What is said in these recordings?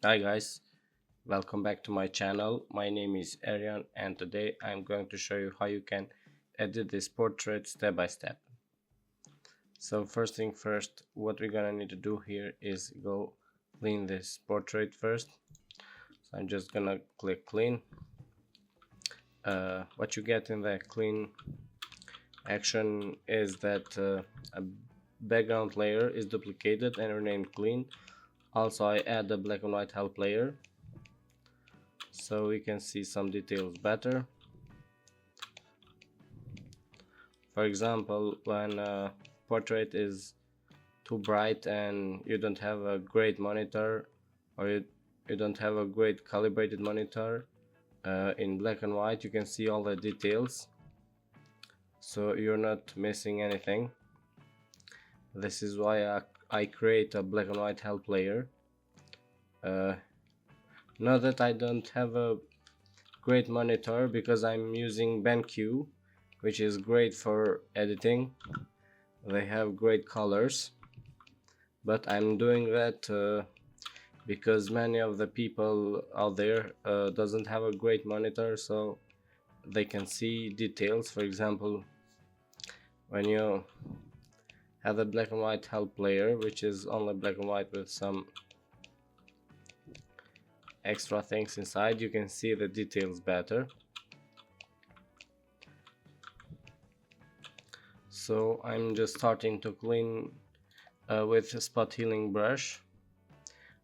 Hi guys, welcome back to my channel. My name is Arian and today I'm going to show you how you can edit this portrait step by step. So first thing first, what we're gonna need to do here is go clean this portrait first. So I'm just gonna click clean. What you get in the clean action is that a background layer is duplicated and renamed clean. Also I add a black and white help layer so we can see some details better. For example, when a portrait is too bright and you don't have a great monitor, or you don't have a great calibrated monitor, in black and white you can see all the details, so you're not missing anything. This is why I create a black and white help layer. Not that I don't have a great monitor, because I'm using BenQ, which is great for editing. They have great colors, but I'm doing that because many of the people out there doesn't have a great monitor, so they can see details. For example, when you have a black and white help layer, which is only black and white with some extra things inside, you can see the details better. So I'm just starting to clean with a spot healing brush,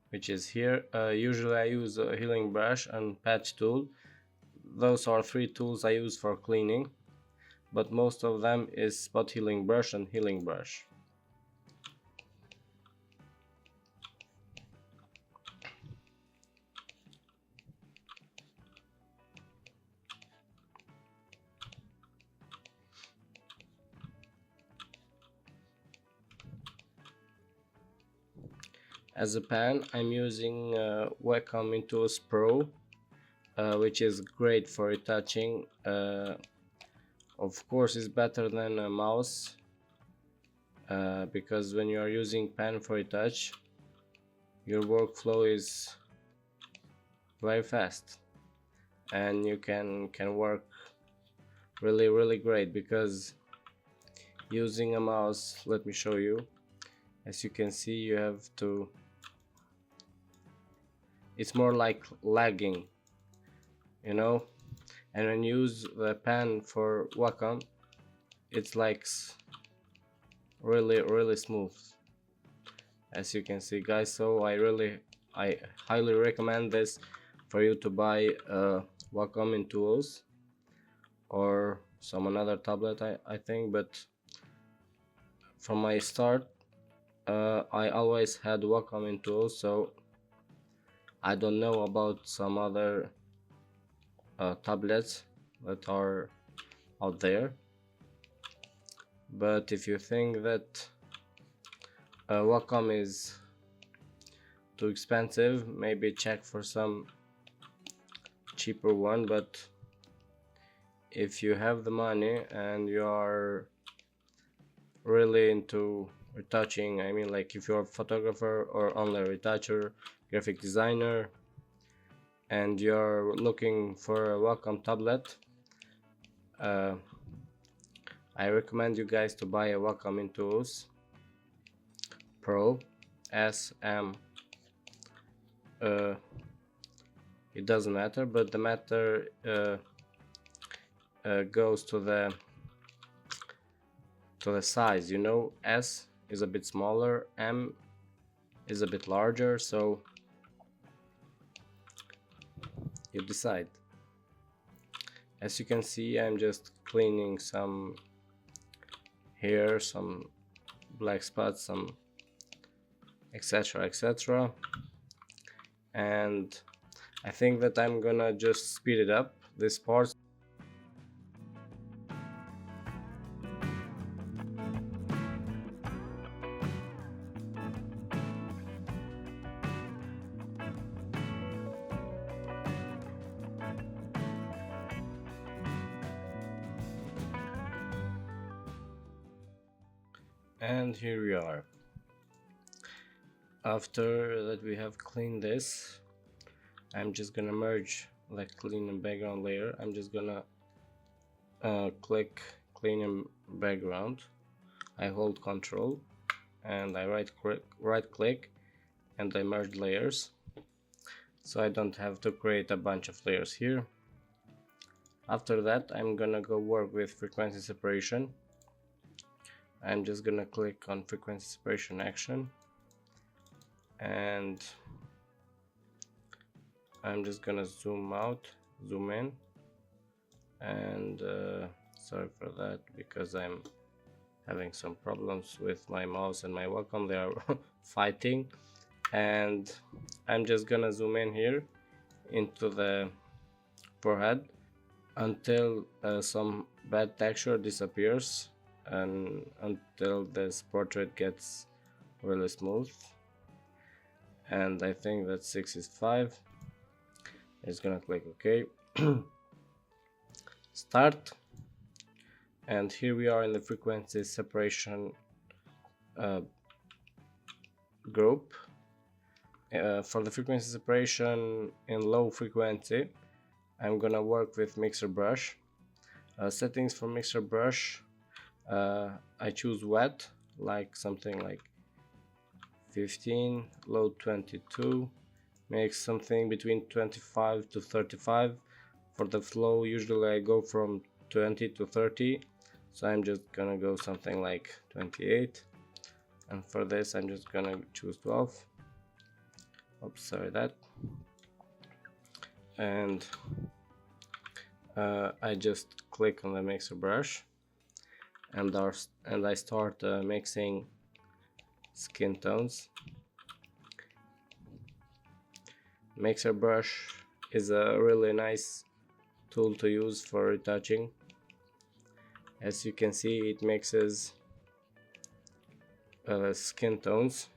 which is here. Usually I use a healing brush and patch tool. Those are three tools I use for cleaning, but most of them is spot healing brush and healing brush. As a pan, I'm using Wacom Intuos Pro, which is great for retouching. Of course, it's better than a mouse, because when you are using pen for retouch, your workflow is very fast and you can work really great. Because using a mouse, let me show you, as you can see, you have to, it's more like lagging, you know. And when you use the pen for Wacom, it's like really smooth, as you can see guys. So I highly recommend this for you to buy Wacom Intuos or some another tablet, I think. But from my start, I always had Wacom Intuos, so I don't know about some other tablets that are out there. But if you think that Wacom is too expensive, maybe check for some cheaper one. But if you have the money and you are really into retouching, I mean, like if you're a photographer or only a retoucher, graphic designer, and you're looking for a Wacom tablet, I recommend you guys to buy a Wacom Intuos Pro SM. It doesn't matter, but the matter goes to the size, you know. S is a bit smaller, M is a bit larger, so you decide. As you can see, I'm just cleaning some here, some black spots, some etc. And I think that I'm gonna just speed it up, this part. And here we are. After that we have cleaned this, I'm just gonna merge like clean and background layer. I'm just gonna click clean and background. I hold Control and I right click and I merge layers, so I don't have to create a bunch of layers here. After that, I'm gonna go work with frequency separation. I'm just gonna click on frequency separation action, and I'm just gonna zoom out, zoom in, and sorry for that because I'm having some problems with my mouse and my Wacom. They are fighting, and I'm just gonna zoom in here into the forehead until some bad texture disappears and until this portrait gets really smooth. And I think that 6 is 5. It's gonna click OK. Start, and here we are in the frequency separation group. For the frequency separation in low frequency, I'm gonna work with mixer brush. Settings for mixer brush, I choose wet, like something like 15, low 22, make something between 25 to 35. For the flow, usually I go from 20 to 30, so I'm just gonna go something like 28, and for this I'm just gonna choose 12. Oops, sorry that. And I just click on the mixer brush and I start mixing skin tones. Mixer brush is a really nice tool to use for retouching. As you can see, it mixes skin tones,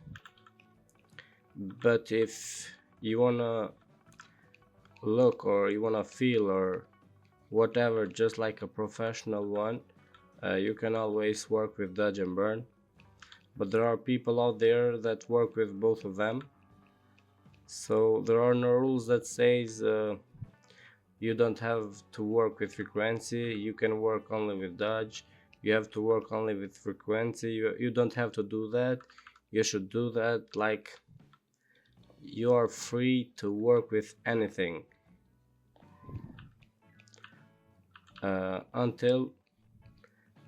but if you wanna look or you wanna feel or whatever just like a professional one, you can always work with dodge and burn, but there are people out there that work with both of them, so there are no rules that says you don't have to work with frequency. You can work only with dodge. You have to work only with frequency. You don't have to do that. You should do that. Like, you are free to work with anything until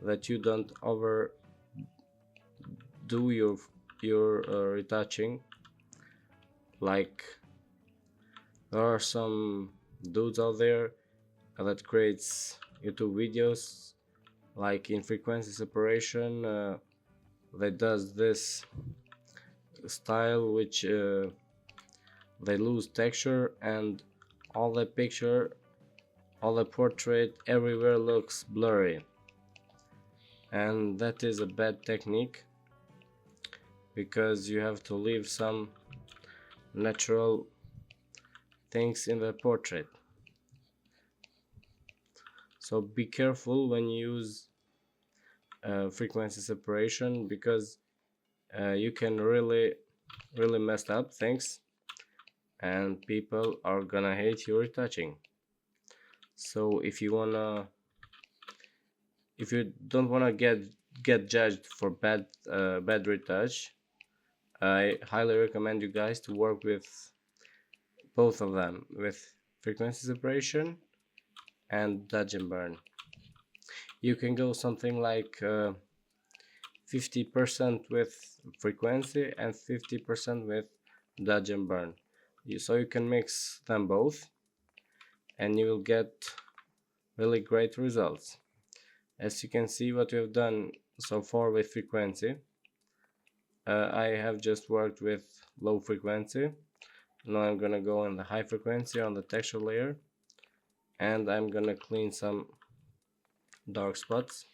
that you don't overdo your retouching. Like, there are some dudes out there that creates YouTube videos like in frequency separation. That does this style which they lose texture and all the picture, all the portrait everywhere looks blurry, and that is a bad technique because you have to leave some natural things in the portrait. So be careful when you use frequency separation, because you can really mess up things and people are gonna hate your retouching. So if you don't wanna get judged for bad retouch, I highly recommend you guys to work with both of them, with frequency separation and dodge and burn. You can go something like 50% with frequency and 50% with dodge and burn. So you can mix them both and you will get really great results. As you can see, what we've done so far with frequency, I have just worked with low frequency. Now I'm gonna go on the high frequency on the texture layer, and I'm gonna clean some dark spots.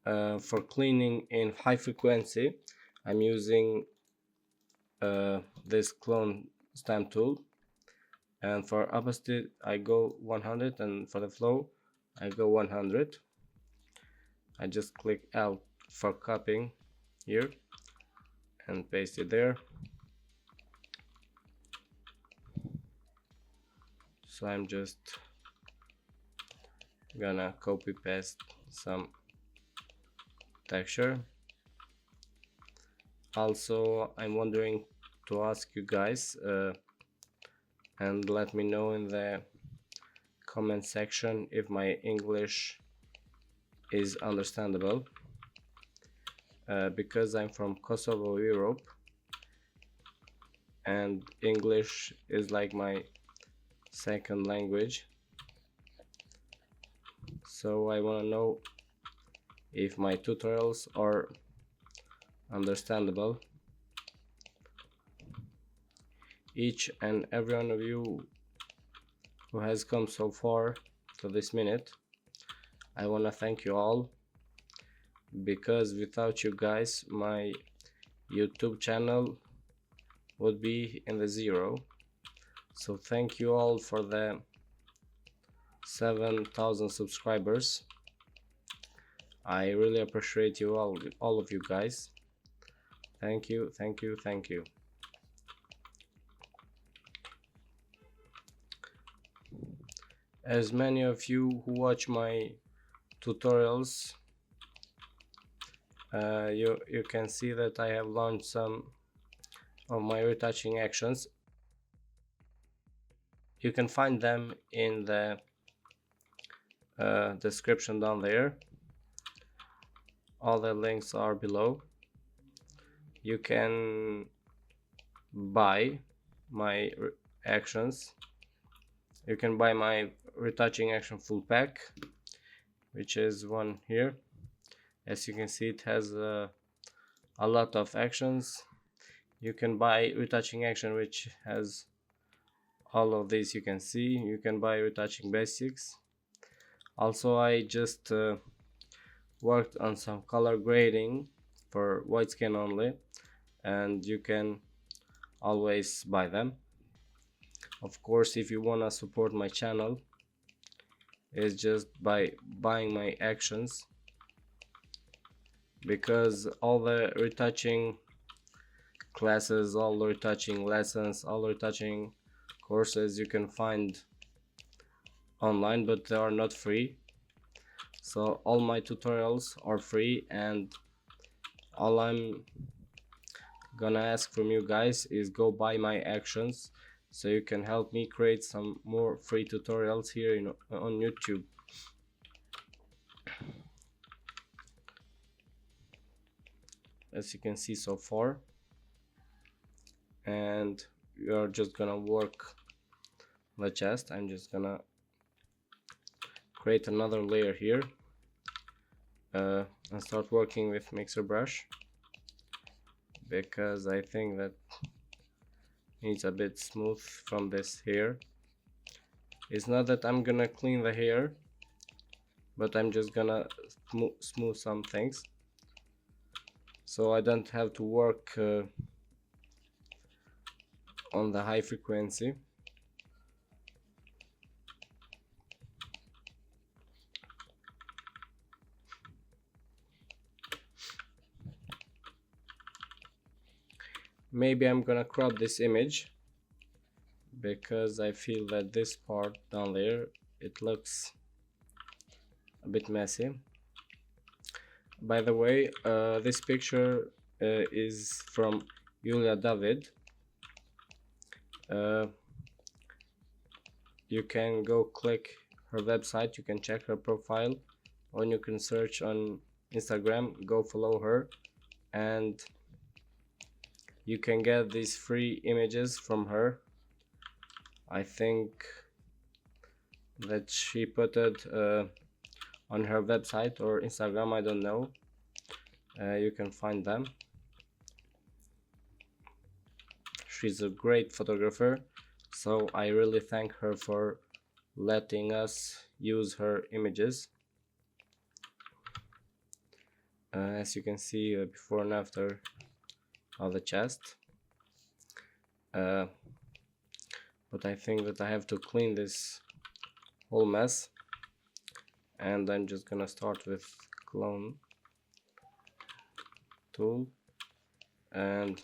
For cleaning in high frequency, I'm using this clone stamp tool, and for opacity I go 100, and for the flow I go 100. I just click L for copying here and paste it there. So I'm just gonna copy paste some texture. Also, I'm wondering to ask you guys and let me know in the comment section if my English is understandable, because I'm from Kosovo, Europe, and English is like my second language. So I want to know if my tutorials are understandable. Each and every one of you who has come so far to this minute, I want to thank you all, because without you guys my YouTube channel would be in the zero. So thank you all for the 7,000 subscribers. I really appreciate you all of you guys. Thank you, thank you, thank you. As many of you who watch my tutorials, you can see that I have launched some of my retouching actions. You can find them in the description down there. All the links are below. You can buy my actions. You can buy my retouching action full pack, which is one here. As you can see, it has a lot of actions. You can buy retouching action which has all of these. You can see you can buy retouching basics. Also, I just worked on some color grading for white skin only, and you can always buy them. Of course, if you wanna support my channel, it's just by buying my actions, because all the retouching classes, all the retouching lessons, all the retouching courses you can find online, but they are not free. So all my tutorials are free, and all I'm gonna ask from you guys is go buy my actions, so you can help me create some more free tutorials here on YouTube. As you can see so far, and we are just gonna work the chest. I'm just gonna create another layer here and start working with mixer brush, because I think that needs a bit smooth from this hair. It's not that I'm gonna clean the hair, but I'm just gonna smooth some things, so I don't have to work on the high frequency. Maybe I'm gonna crop this image, because I feel that this part down there, it looks a bit messy. By the way, this picture is from Julia David. You can go click her website, you can check her profile, or you can search on Instagram, go follow her, and you can get these free images from her. I think that she put it on her website or Instagram, I don't know. You can find them. She's a great photographer, so I really thank her for letting us use her images. As you can see, before and after of the chest. But I think that I have to clean this whole mess, and I'm just gonna start with clone tool, and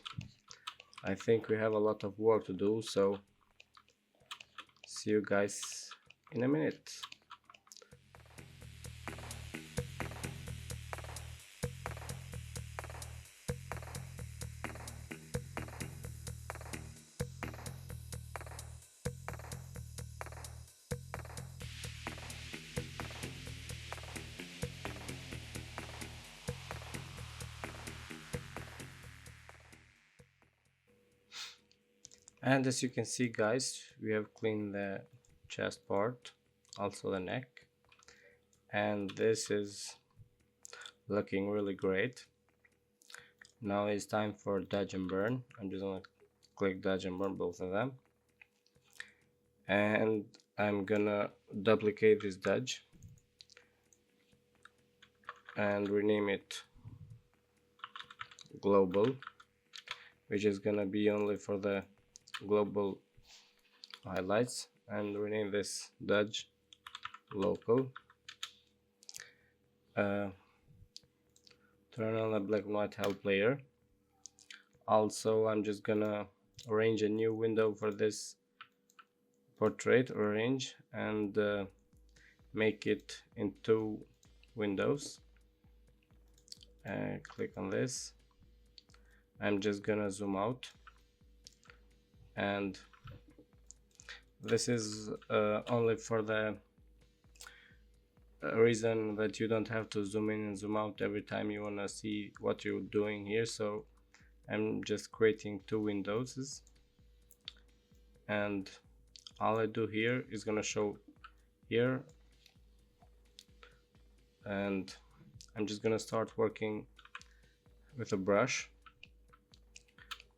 I think we have a lot of work to do, so See you guys in a minute. And as you can see guys, we have cleaned the chest part, also the neck, and this is looking really great. Now it's time for dodge and burn. I'm just gonna click dodge and burn both of them, and I'm gonna duplicate this dodge and rename it global, which is gonna be only for the global highlights, and rename this dodge local. Turn on a black and white help layer. Also, I'm just gonna arrange a new window for this portrait, arrange, and make it in 2 windows. Click on this. I'm just gonna zoom out, and this is only for the reason that you don't have to zoom in and zoom out every time you wanna see what you're doing here. So I'm just creating 2 windows, and all I do here is gonna show here, and I'm just gonna start working with a brush.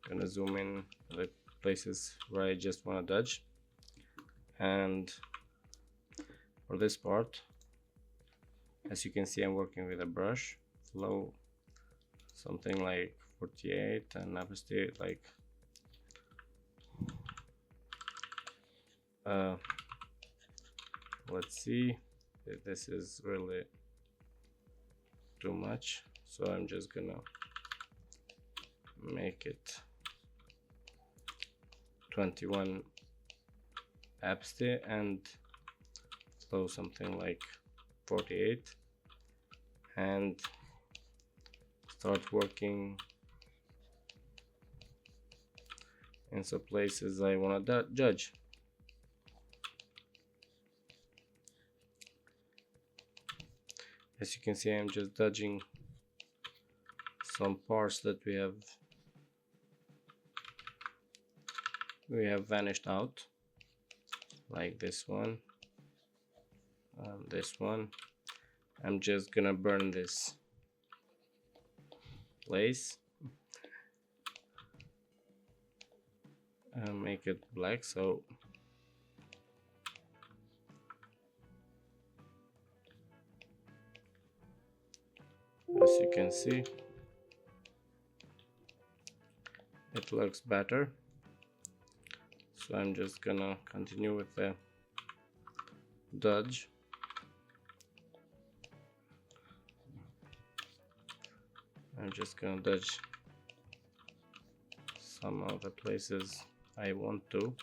Gonna zoom in the places where I just wanna dodge, and for this part, as you can see, I'm working with a brush, flow something like 48 and opacity like let's see if this is really too much, so I'm just gonna make it 21 opacity and flow something like 48, and start working in some places I want to judge. As you can see, I'm just dodging some parts that we have vanished out, like this one and this one. I'm just gonna burn this place and make it black, so as you can see, it looks better. So I'm just gonna continue with the dodge. I'm just gonna dodge some of the places I want to.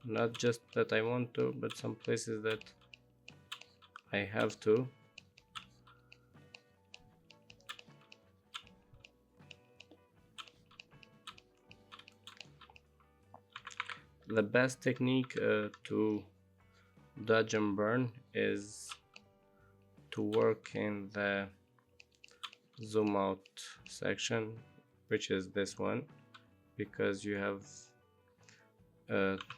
Not just that I want to, but some places that I have to. The best technique to dodge and burn is to work in the zoom out section, which is this one, because you have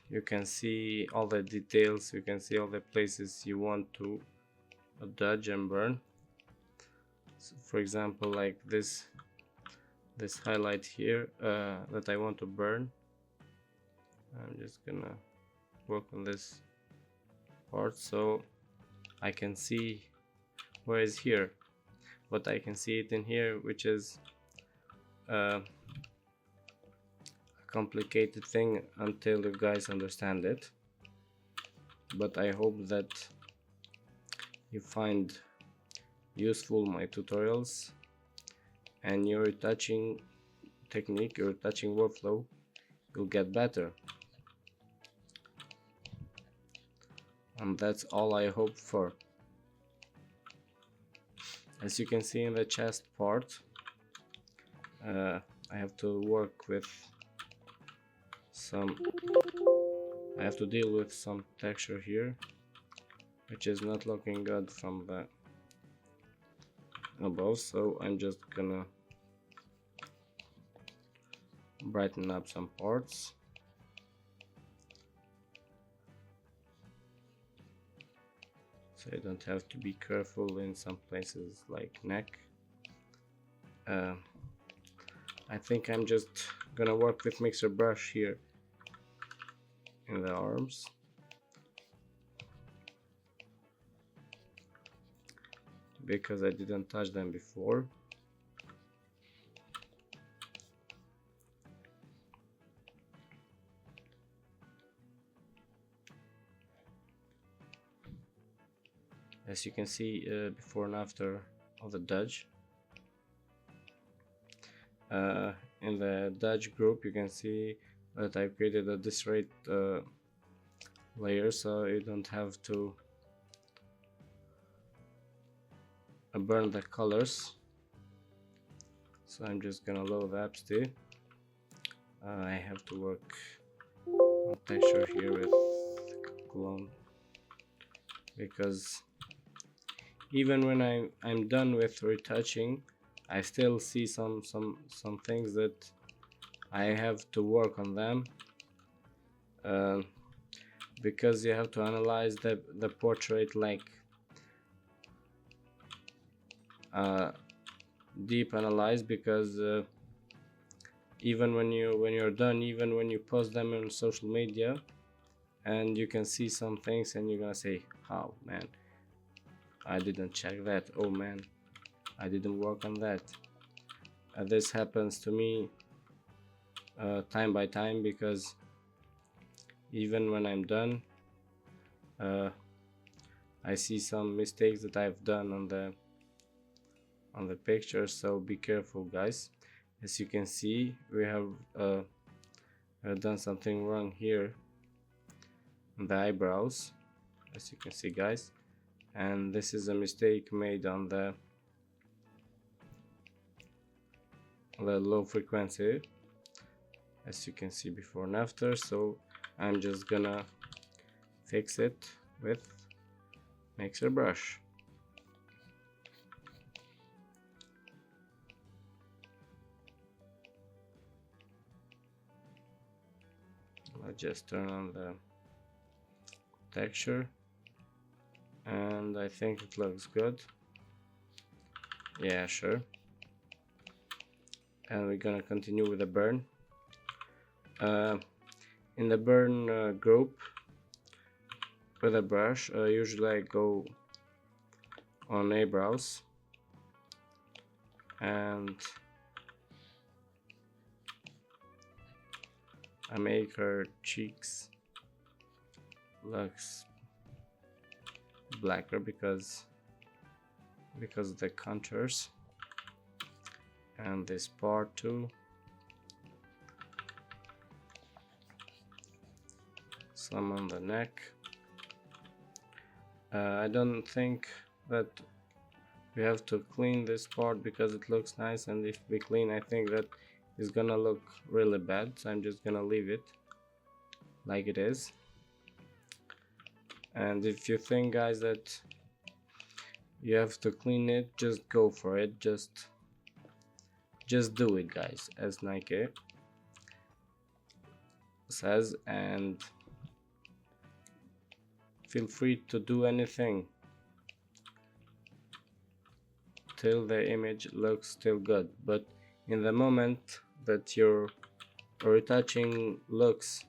you can see all the details, you can see all the places you want to dodge and burn. So for example, like this highlight here that I want to burn, I'm just gonna work on this part so I can see where is here, but I can see it in here, which is a complicated thing until you guys understand it. But I hope that you find useful my tutorials, and your retouching technique, your retouching workflow will get better. and that's all I hope for. As you can see in the chest part, I have to work with some, I have to deal with some texture here, which is not looking good from the above, so I'm just gonna brighten up some parts. So you don't have to be careful in some places like neck. I think I'm just gonna work with mixer brush here in the arms. Because I didn't touch them before. As you can see, before and after of the Dodge. In the Dodge group, you can see that I created a disarray layer, so you don't have to burn the colors. So I'm just gonna load the Apps. I have to work on texture here with clone, because even when I'm done with retouching, I still see some things that I have to work on them, because you have to analyze the portrait like deep analyze, because even when you're done, even when you post them on social media, and you can see some things and you're gonna say, oh man, I didn't check that, oh man, I didn't work on that. This happens to me time by time, because even when I'm done, I see some mistakes that I've done on the picture, so be careful guys. As you can see, we have done something wrong here on the eyebrows, as you can see guys, and this is a mistake made on the low frequency, as you can see before and after. So I'm just gonna fix it with mixer brush. I'll just turn on the texture, and I think it looks good. Yeah, sure. And we're gonna continue with the burn. In the burn group with a brush, usually I go on eyebrows, and I make her cheeks looks blacker because of the contours, and this part too. Some on the neck. I don't think that we have to clean this part because it looks nice, and if we clean, I think that it's gonna look really bad, so I'm just gonna leave it like it is. And if you think guys that you have to clean it, just go for it, just do it guys, as Nike says, and feel free to do anything till the image looks still good. But in the moment that your retouching looks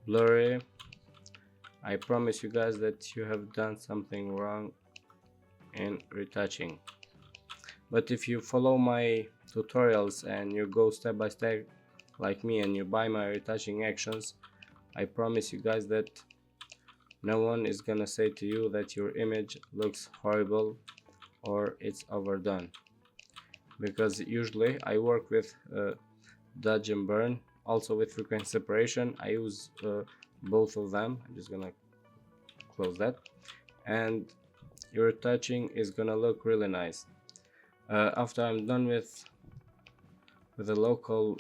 blurry, I promise you guys that you have done something wrong in retouching. But if you follow my tutorials and you go step by step like me, and you buy my retouching actions, I promise you guys that no one is gonna say to you that your image looks horrible or it's overdone, because usually I work with dodge and burn, also with frequency separation. I use both of them. I'm just gonna close that, and your retouching is gonna look really nice. After I'm done with the local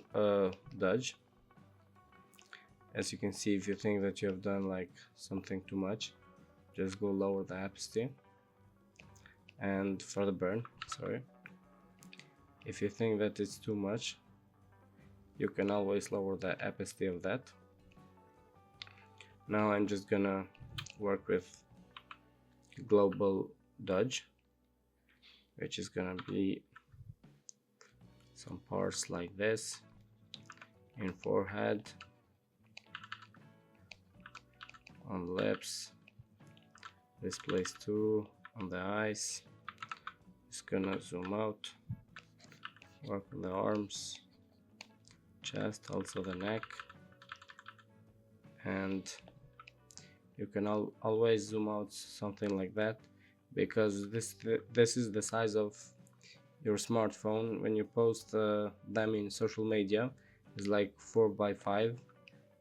dodge, as you can see, if you think that you have done like something too much, just go lower the opacity. And for the burn, sorry, if you think that it's too much, you can always lower the opacity of that. Now I'm just gonna work with global dodge, which is gonna be some parts like this in forehead, on lips, this place too, on the eyes. Just gonna zoom out, work on the arms, chest, also the neck, and you can always zoom out something like that, because this is the size of your smartphone. When you post them in social media, it's like 4x5,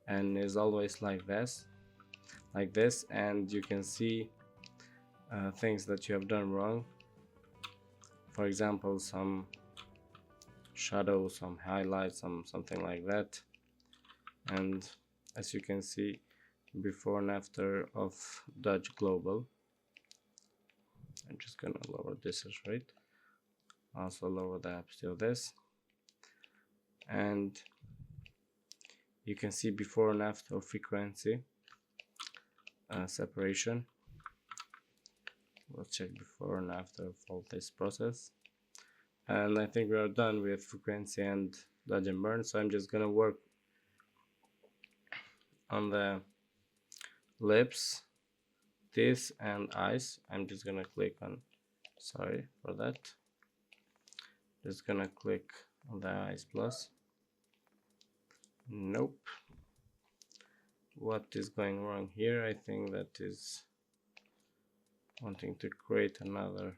and is always like this, and you can see things that you have done wrong. For example, some shadow, some highlights, something like that. And as you can see, before and after of Dodge Global. I'm just gonna lower this rate, also lower the opacity of this, and you can see before and after frequency separation. Let's check before and after of all this process, and I think we are done with frequency and dodge and burn. So I'm just gonna work on the lips, teeth and eyes. I'm just gonna click on, sorry for that, just gonna click on the eyes plus. Nope, what is going wrong here? I think that is wanting to create another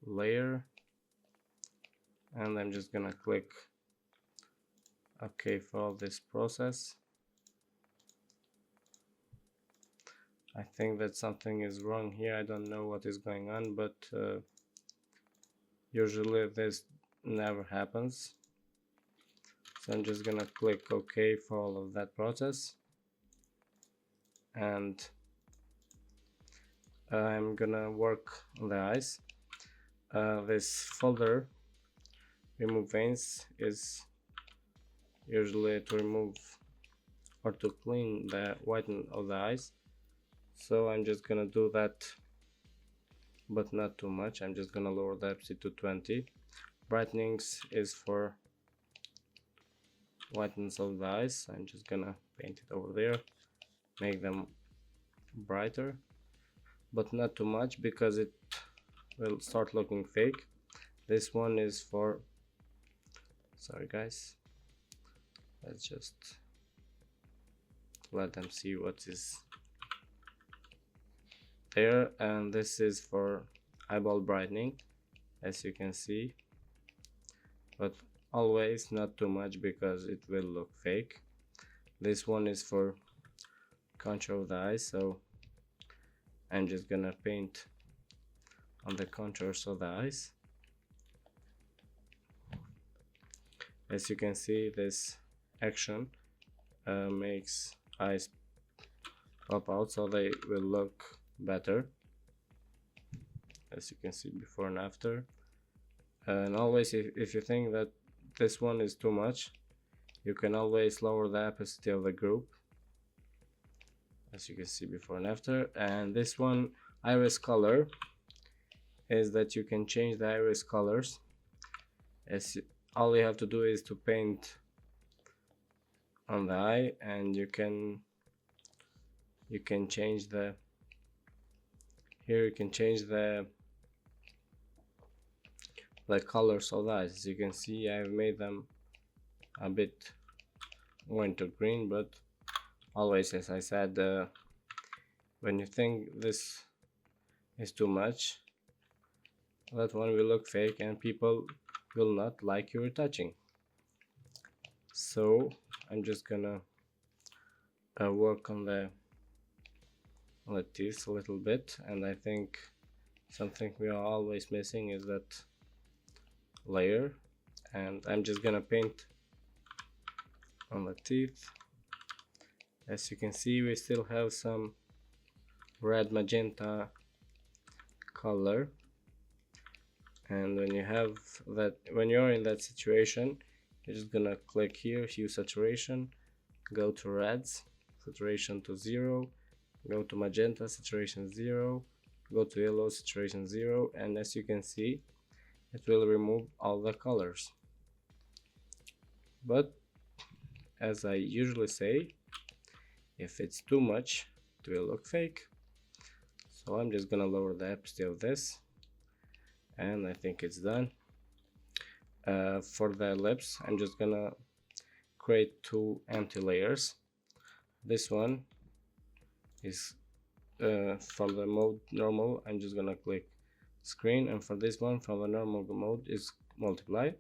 layer, and I'm just gonna click OK for all this process. I think that something is wrong here. I don't know what is going on, but usually this never happens. So I'm just gonna click OK for all of that process, and I'm gonna work on the eyes. This folder, remove veins, is usually to remove or to clean the whiten of the eyes. So I'm just gonna do that, but not too much. I'm just gonna lower the opacity to 20. Brightenings is for whitens of the eyes. I'm just gonna paint it over there, make them brighter, but not too much because it will start looking fake. This one is for, sorry guys, let's just let them see what is there. And this is for eyeball brightening, as you can see, but always not too much because it will look fake. This one is for contour of the eyes, so I'm just gonna paint on the contours of the eyes. As you can see, this action makes eyes pop out, so they will look better, as you can see before and after. And always, if you think that this one is too much, you can always lower the opacity of the group, as you can see before and after. And this one, iris color, is that you can change the iris colors. All you have to do is to paint on the eye, and you can change the, here you can change the colors of the eyes. As you can see, I've made them a bit winter green, but always, as I said, when you think this is too much, that one will look fake and people will not like your retouching. So I'm just gonna work on the on the teeth a little bit, and I think something we are always missing is that layer, and I'm just gonna paint on the teeth. As you can see, we still have some red magenta color, and when you're in that situation, you're just gonna click here, hue saturation, go to reds, saturation to 0, go to magenta, saturation 0, go to yellow, saturation 0, and as you can see, it will remove all the colors. But as I usually say, if it's too much, it will look fake. So I'm just gonna lower the opacity of this, and I think it's done. For the lips, I'm just gonna create 2 empty layers. This one is from the mode normal. I'm just gonna click screen, and for this one from the normal mode is multiply.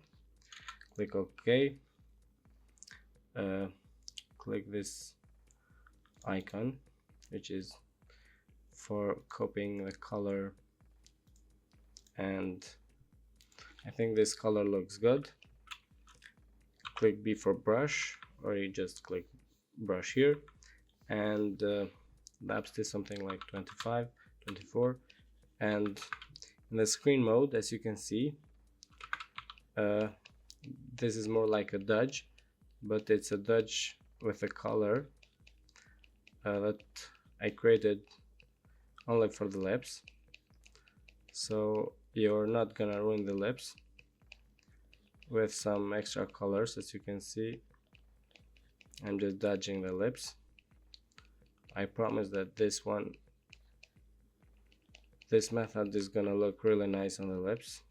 Click OK. Click this icon, which is for copying the color, and I think this color looks good. Click B for brush, or you just click brush here, and the opacity is something like 25, 24, and in the screen mode, as you can see, this is more like a dodge, but it's a dodge with a color that I created only for the lips, so you're not gonna ruin the lips with some extra colors. As you can see, I'm just dodging the lips. I promise that this method is gonna look really nice on the lips.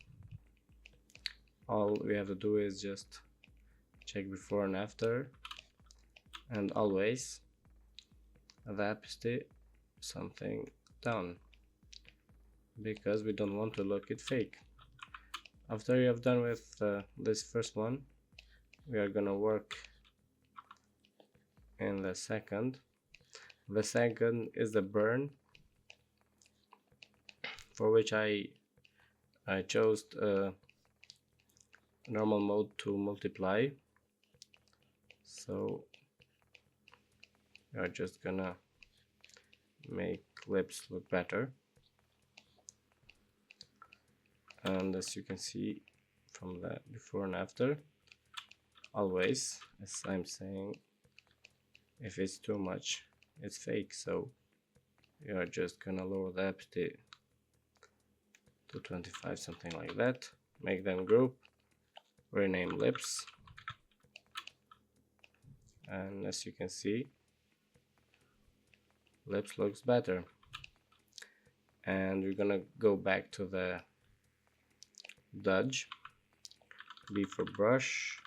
All we have to do is just check before and after, and always the opacity something down, because we don't want to look it fake. After you have done with this first one, we are gonna work in the second. The second is the burn, for which I chose normal mode to multiply. So we are just gonna make lips look better, and as you can see from the before and after, always, as I'm saying, if it's too much, it's fake. So you are just gonna lower the opacity to 25, something like that. Make them group, rename lips, and as you can see, lips looks better. And we're gonna go back to the dodge, B for brush,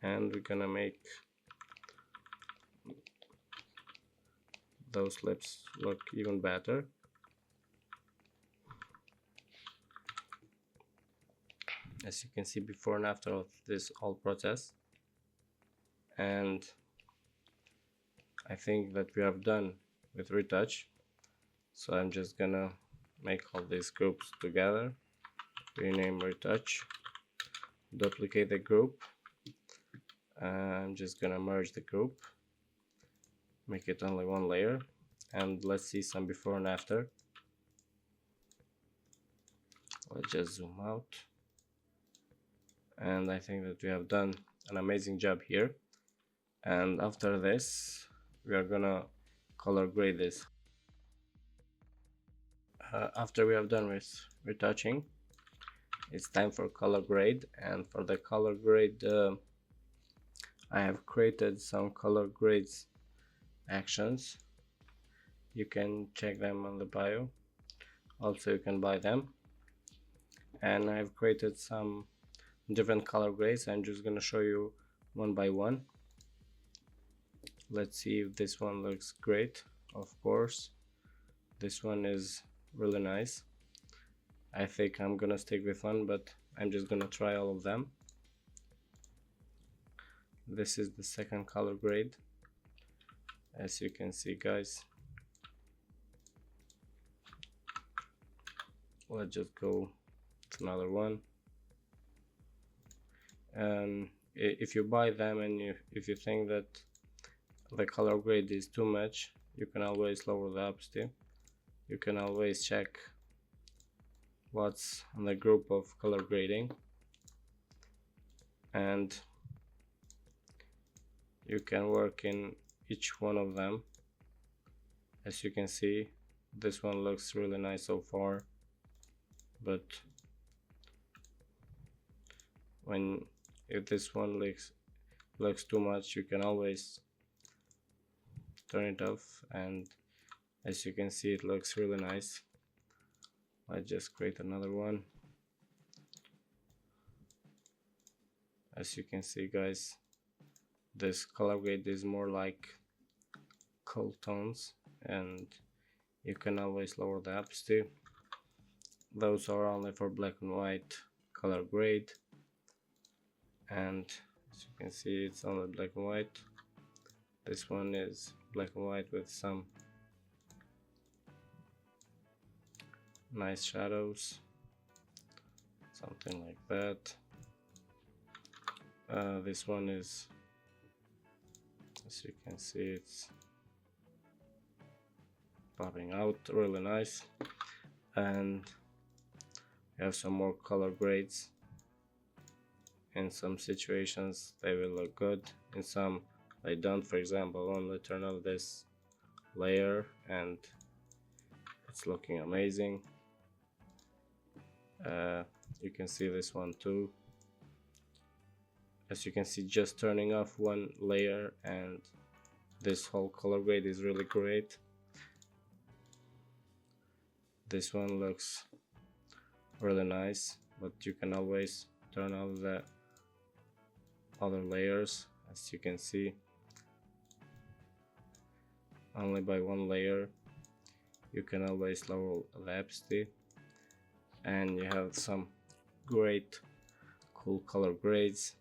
and we're gonna make those lips look even better. As you can see, before and after of this whole process, and I think that we have done with Retouch. So I'm just gonna make all these groups together, rename Retouch, duplicate the group, I'm just gonna merge the group, make it only one layer, and let's see some before and after. Let's just zoom out, and I think that we have done an amazing job here. And after this, we are gonna color grade this. After we have done with retouching, it's time for color grade. And for the color grade, I have created some color grades actions. You can check them on the bio, also you can buy them. And I've created some different color grades. I'm just gonna show you one by one. Let's see if this one looks great. Of course, this one is really nice. I think I'm gonna stick with one, but I'm just gonna try all of them. This is the second color grade. As you can see, guys, let's just go to another one. And if you buy them and if you think that the color grade is too much, you can always lower the opacity. You can always check what's on the group of color grading, and you can work in each one of them. As you can see, this one looks really nice so far, but if this one looks too much, you can always turn it off, and as you can see, it looks really nice. Let's just create another one. As you can see, guys, this color grade is more like cool tones, and you can always lower the opacity. Those are only for black and white color grade, and as you can see, it's only black and white. This one is black and white with some nice shadows, something like that. This one is, as you can see, it's popping out really nice, and we have some more color grades. In some situations they will look good, in some they don't. For example, only turn off this layer and it's looking amazing. You can see this one too. As you can see, just turning off one layer and this whole color grade is really great. This one looks really nice, but you can always turn off the other layers. As you can see, only by one layer you can always lower the opacity, and you have some great cool color grades.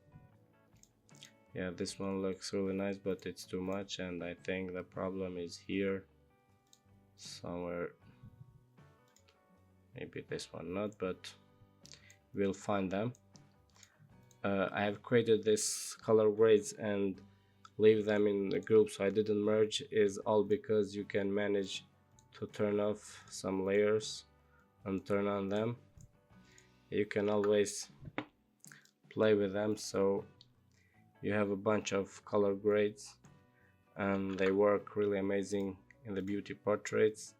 Yeah, this one looks really nice, but it's too much, and I think the problem is here somewhere. Maybe this one not, but we'll find them. I have created this color grades and leave them in the group, so I didn't merge, is all because you can manage to turn off some layers and turn on them. You can always play with them, so you have a bunch of color grades and they work really amazing in the beauty portraits.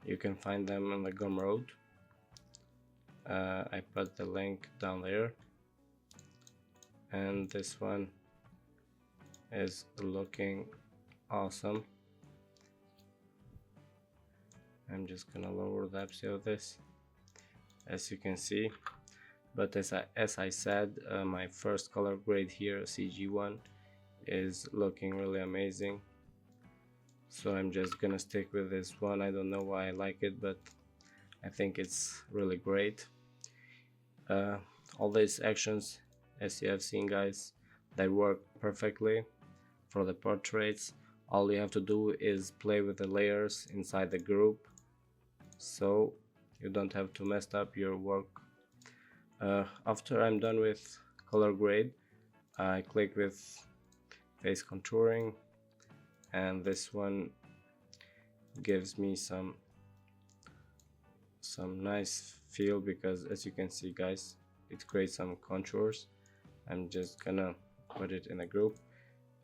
You can find them on the Gumroad. I put the link down there, and this one is looking awesome. I'm just gonna lower the opacity of this, as you can see. But as I said, my first color grade here, CG1, is looking really amazing, so I'm just gonna stick with this one. I don't know why I like it, but I think it's really great. All these actions, as you have seen, guys, they work perfectly for the portraits. All you have to do is play with the layers inside the group, so you don't have to mess up your work. After I'm done with color grade, I click with face contouring, and this one gives me some nice feel, because as you can see, guys, it creates some contours. I'm just gonna put it in a group,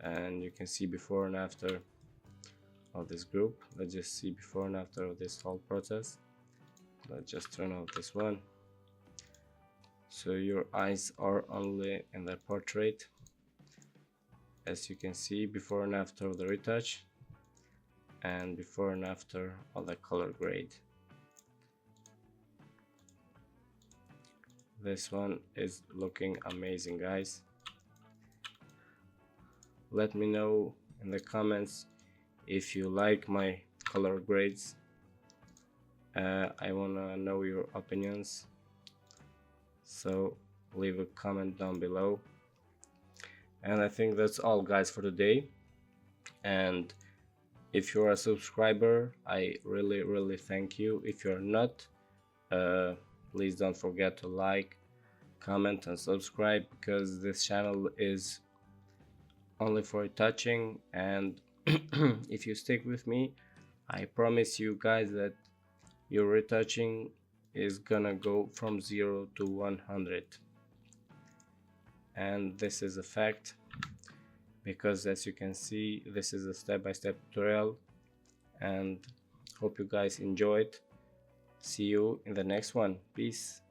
and you can see before and after of this group. Let's just see before and after of this whole process. Let's just turn off this one, so your eyes are only in the portrait. As you can see, before and after of the retouch, and before and after of the color grade. This one is looking amazing, guys. Let me know in the comments if you like my color grades. I wanna know your opinions, so leave a comment down below. And I think that's all, guys, for today. And If you're a subscriber, I really thank you. If you're not, please don't forget to like, comment and subscribe, because this channel is only for retouching. And if you stick with me, I promise you guys that your retouching is gonna go from 0 to 100. And this is a fact, because as you can see, this is a step-by-step tutorial, and hope you guys enjoyed. See you in the next one. Peace.